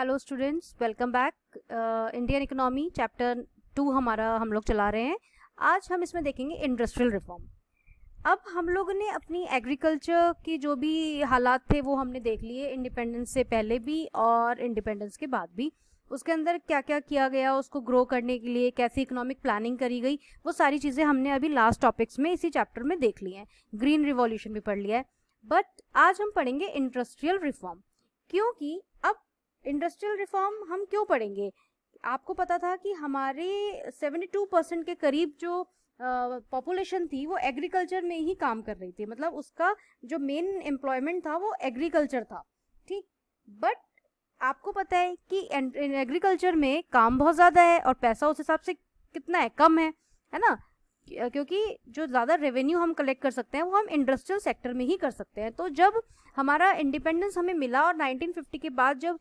Hello students, welcome back. Indian economy chapter 2 हम लोग चला रहे हैं। आज हम इसमें देखेंगे इंडस्ट्रियल रिफॉर्म। अब हम लोगों ने अपनी एग्रीकल्चर की जो भी हालात थे वो हमने देख लिए, इंडिपेंडेंस से पहले भी और इंडिपेंडेंस के बाद भी। उसके अंदर क्या क्या किया गया, उसको ग्रो करने के लिए कैसी इकोनॉमिक प्लानिंग करी गई, वो सारी चीज़ें हमने अभी लास्ट टॉपिक्स में इसी चैप्टर में देख ली हैं। ग्रीन रिवॉल्यूशन भी पढ़ लिया है। बट आज हम पढ़ेंगे इंडस्ट्रियल रिफॉर्म। क्योंकि अब इंडस्ट्रियल रिफॉर्म हम क्यों पढ़ेंगे? आपको पता था कि हमारे 72% के करीब जो पॉपुलेशन थी वो एग्रीकल्चर में ही काम कर रही थी, मतलब उसका जो मेन एम्प्लॉयमेंट था वो एग्रीकल्चर था। ठीक, बट आपको पता है कि एग्रीकल्चर में काम बहुत ज़्यादा है और पैसा उस हिसाब से कितना है, कम है ना। क्योंकि जो ज़्यादा रेवेन्यू हम कलेक्ट कर सकते हैं वो हम इंडस्ट्रियल सेक्टर में ही कर सकते हैं। तो जब हमारा इंडिपेंडेंस हमें मिला और 1950 के बाद जब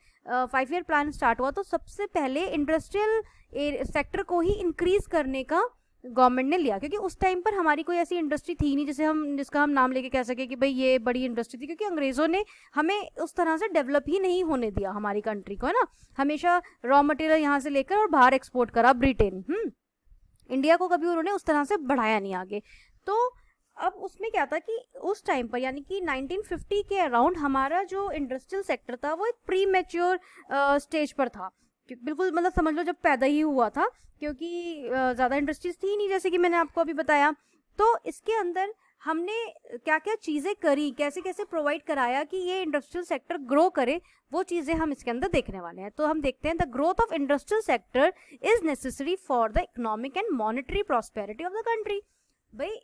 5 ईयर प्लान स्टार्ट हुआ, तो सबसे पहले इंडस्ट्रियल सेक्टर को ही इंक्रीज करने का गवर्नमेंट ने लिया। क्योंकि उस टाइम पर हमारी कोई ऐसी इंडस्ट्री थी नहीं जिसका हम नाम लेके कह सके कि भाई ये बड़ी इंडस्ट्री थी, क्योंकि अंग्रेज़ों ने हमें उस तरह से डेवलप ही नहीं होने दिया हमारी कंट्री को, है ना। हमेशा रॉ मटेरियल यहाँ से लेकर और बाहर एक्सपोर्ट करा ब्रिटेन। इंडिया को कभी उन्होंने उस तरह से बढ़ाया नहीं आगे। तो अब उसमें क्या था कि उस टाइम पर यानी कि 1950 के अराउंड हमारा जो इंडस्ट्रियल सेक्टर था वो एक प्री मैच्योर स्टेज पर था। बिल्कुल, मतलब समझ लो जब पैदा ही हुआ था, क्योंकि ज़्यादा इंडस्ट्रीज थी नहीं, जैसे कि मैंने आपको अभी बताया। तो इसके अंदर हमने क्या क्या चीज़ें करी, कैसे कैसे प्रोवाइड कराया कि ये इंडस्ट्रियल सेक्टर ग्रो करे, वो चीज़ें हम इसके अंदर देखने वाले हैं। तो हम देखते हैं, the growth of industrial sector is necessary for the economic and monetary prosperity of the country. भाई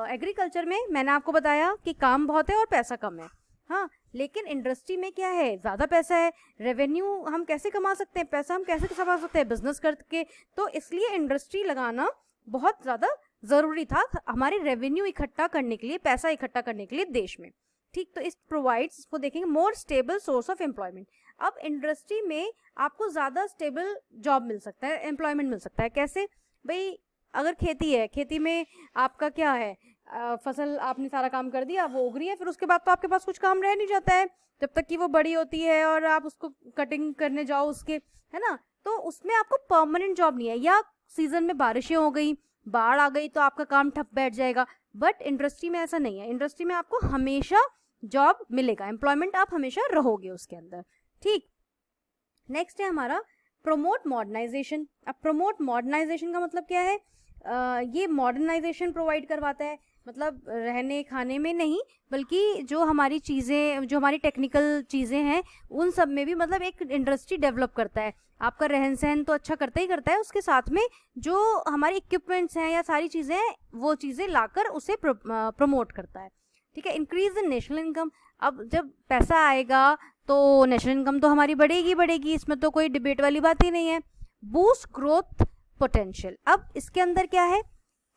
एग्रीकल्चर में मैंने आपको बताया कि काम बहुत है और पैसा कम है, हाँ, लेकिन इंडस्ट्री में क्या है, ज़्यादा पैसा है। रेवेन्यू हम कैसे कमा सकते हैं, पैसा हम कैसे कमा सकते हैं, बिजनेस करके। तो इसलिए इंडस्ट्री लगाना बहुत ज़्यादा ज़रूरी था हमारे रेवेन्यू इकट्ठा करने के लिए, पैसा इकट्ठा करने के लिए देश में। ठीक, तो इस प्रोवाइड्स, इसको देखेंगे, more stable source of employment. अब इंडस्ट्री में आपको ज़्यादा स्टेबल जॉब मिल सकता है, एम्प्लॉयमेंट मिल सकता है। कैसे? भाई अगर खेती है, खेती में आपका क्या है, फसल आपने सारा काम कर दिया, वो उग रही है, फिर उसके बाद तो आपके पास कुछ काम रह नहीं जाता है जब तक कि वो बड़ी होती है और आप उसको कटिंग करने जाओ उसके, है ना। तो उसमें आपको परमानेंट जॉब नहीं है, या सीजन में बारिशें हो गई, बाढ़ आ गई तो आपका काम ठप बैठ जाएगा। बट इंडस्ट्री में ऐसा नहीं है। इंडस्ट्री में आपको हमेशा जॉब मिलेगा, एम्प्लॉयमेंट आप हमेशा रहोगे उसके अंदर। ठीक, नेक्स्ट है हमारा प्रमोट मॉडर्नाइजेशन। अब प्रमोट मॉडर्नाइजेशन का मतलब क्या है? ये मॉडर्नाइजेशन प्रोवाइड करवाता है, मतलब रहने खाने में नहीं, बल्कि जो हमारी चीज़ें, जो हमारी टेक्निकल चीज़ें हैं उन सब में भी, मतलब एक इंडस्ट्री डेवलप करता है। आपका रहन सहन तो अच्छा करता ही करता है, उसके साथ में जो हमारी इक्विपमेंट्स हैं या सारी चीज़ें हैं वो चीज़ें लाकर उसे प्रमोट करता है। ठीक है, इंक्रीज द नेशनल इनकम। अब जब पैसा आएगा तो नेशनल इनकम तो हमारी बढ़ेगी, इसमें तो कोई डिबेट वाली बात ही नहीं है। Boost growth potential. अब इसके अंदर क्या है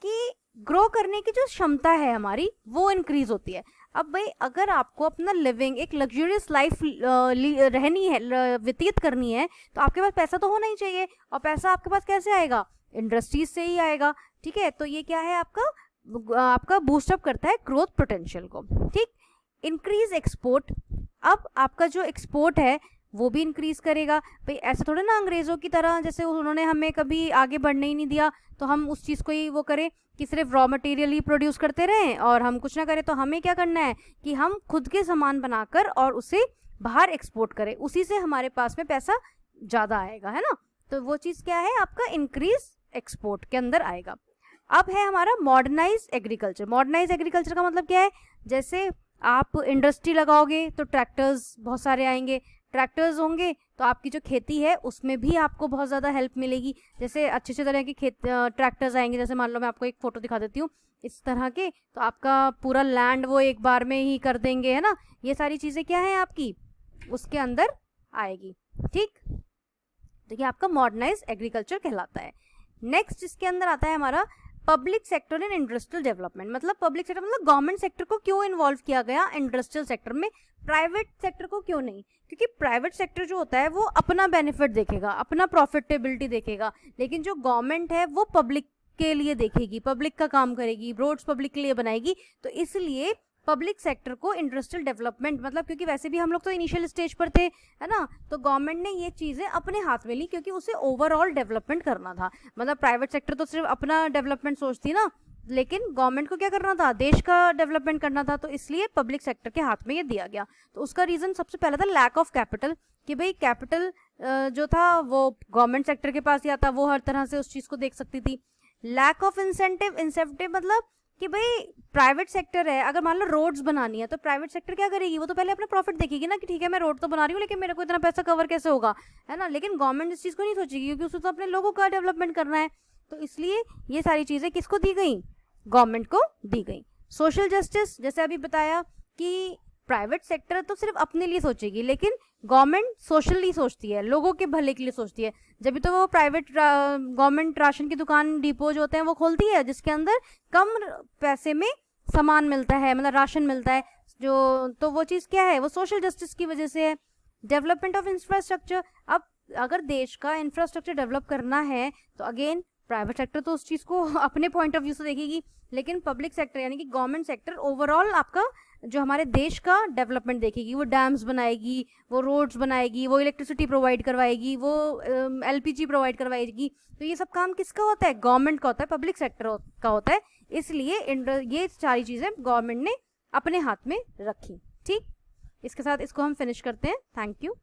कि ग्रो करने की जो क्षमता है हमारी वो इंक्रीज होती है। अब भाई अगर आपको अपना लिविंग, एक लग्जरियस लाइफ रहनी है, व्यतीत करनी है, तो आपके पास पैसा तो होना ही चाहिए। और पैसा आपके पास कैसे आएगा? इंडस्ट्रीज से ही आएगा। ठीक है, तो ये क्या है, आपका बूस्टअप करता है ग्रोथ पोटेंशियल को। ठीक, इंक्रीज एक्सपोर्ट। अब आपका जो एक्सपोर्ट है वो भी इंक्रीज करेगा। भाई ऐसे थोड़ा ना अंग्रेज़ों की तरह, जैसे उन्होंने हमें कभी आगे बढ़ने ही नहीं दिया तो हम उस चीज़ को ही वो करें कि सिर्फ रॉ मटेरियल ही प्रोड्यूस करते रहें और हम कुछ ना करें। तो हमें क्या करना है कि हम खुद के सामान बनाकर और उसे बाहर एक्सपोर्ट करें, उसी से हमारे पास में पैसा ज़्यादा आएगा, है ना। तो वो चीज़ क्या है, आपका इंक्रीज एक्सपोर्ट के अंदर आएगा। अब है हमारा मॉडर्नाइज एग्रीकल्चर। मॉडर्नाइज एग्रीकल्चर का मतलब क्या है? जैसे आप इंडस्ट्री लगाओगे तो ट्रैक्टर्स बहुत सारे आएंगे, ट्रैक्टर्स होंगे तो आपकी जो खेती है उसमें भी आपको बहुत ज़्यादा हेल्प मिलेगी। जैसे अच्छे तरह की ट्रैक्टर्स आएंगे, जैसे मान लो मैं आपको एक फ़ोटो दिखा देती हूँ इस तरह के, तो आपका पूरा लैंड वो एक बार में ही कर देंगे, है ना। ये सारी चीज़ें क्या है आपकी उसके अंदर आएगी। ठीक, तो ये आपका मॉडर्नाइज एग्रीकल्चर कहलाता है। नेक्स्ट इसके अंदर आता है हमारा public sector in industrial development. मतलब पब्लिक सेक्टर मतलब गवर्नमेंट सेक्टर को क्यों इन्वॉल्व किया गया इंडस्ट्रियल सेक्टर में, प्राइवेट सेक्टर को क्यों नहीं? क्योंकि प्राइवेट सेक्टर जो होता है वो अपना बेनिफिट देखेगा, अपना प्रॉफिटेबिलिटी देखेगा, लेकिन जो गवर्नमेंट है वो पब्लिक के लिए देखेगी, पब्लिक का काम करेगी, रोड्स पब्लिक के लिए बनाएगी। तो इसलिए पब्लिक सेक्टर को इंडस्ट्रियल डेवलपमेंट, मतलब क्योंकि वैसे भी हम लोग तो इनिशियल स्टेज पर थे, है ना, तो गवर्नमेंट ने ये चीज़ें अपने हाथ में ली क्योंकि उसे ओवरऑल डेवलपमेंट करना था। मतलब प्राइवेट सेक्टर तो सिर्फ अपना डेवलपमेंट सोचती ना, लेकिन गवर्नमेंट को क्या करना था, देश का डेवलपमेंट करना था, तो इसलिए पब्लिक सेक्टर के हाथ में ये दिया गया। तो उसका रीज़न सबसे पहला था लैक ऑफ कैपिटल, कि भाई कैपिटल जो था वो गवर्नमेंट सेक्टर के पास ही आता, वो हर तरह से उस चीज़ को देख सकती थी। लैक ऑफ इंसेंटिव, इंसेंटिव मतलब कि भाई प्राइवेट सेक्टर है, अगर मान लो रोड्स बनानी है तो प्राइवेट सेक्टर क्या करेगी, वो तो पहले अपना प्रॉफिट देखेगी ना, कि ठीक है मैं रोड तो बना रही हूँ लेकिन मेरे को इतना पैसा कवर कैसे होगा, है ना। लेकिन गवर्नमेंट इस चीज़ को नहीं सोचेगी क्योंकि उसे तो अपने लोगों का डेवलपमेंट करना है। तो इसलिए ये सारी चीज़ें किसको दी गई, गवर्नमेंट को दी गई। सोशल जस्टिस, जैसे अभी बताया कि प्राइवेट सेक्टर तो सिर्फ अपने लिए सोचेगी, लेकिन गवर्नमेंट सोशली सोचती है, लोगों के भले के लिए सोचती है। जब भी तो वो प्राइवेट गवर्नमेंट राशन की दुकान, डिपो जो होते हैं वो खोलती है, जिसके अंदर कम पैसे में सामान मिलता है, मतलब राशन मिलता है जो, तो वो चीज़ क्या है, वो सोशल जस्टिस की वजह से है। डेवलपमेंट ऑफ इंफ्रास्ट्रक्चर, अब अगर देश का इंफ्रास्ट्रक्चर डेवलप करना है तो अगेन प्राइवेट सेक्टर तो उस चीज़ को अपने पॉइंट ऑफ व्यू से देखेगी, लेकिन पब्लिक सेक्टर यानी कि गवर्नमेंट सेक्टर ओवरऑल आपका जो हमारे देश का डेवलपमेंट देखेगी। वो डैम्स बनाएगी, वो रोड्स बनाएगी, वो इलेक्ट्रिसिटी प्रोवाइड करवाएगी, वो एलपीजी प्रोवाइड करवाएगी। तो ये सब काम किसका होता है, गवर्नमेंट का होता है, पब्लिक सेक्टर का होता है। इसलिए ये सारी चीज़ें गवर्नमेंट ने अपने हाथ में रखी। ठीक, इसके साथ इसको हम फिनिश करते हैं। Thank you.